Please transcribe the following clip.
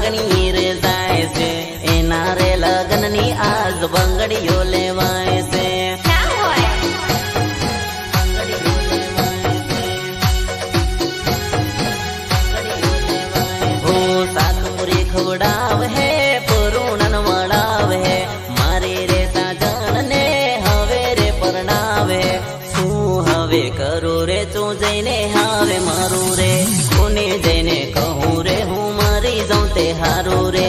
લાગણી રે જાય છે એના રે લગ્નની આજ બંગડીઓ લેવાય છે ખવડાવ હે પૂરું વડાવ હે મારી રે સાજણ ને હવે રે પરણાવે શું હવે કરું રે તું જઈને હવે મારું રે કોને જઈને કહું રે હું મરી જાઉં તે હારું રે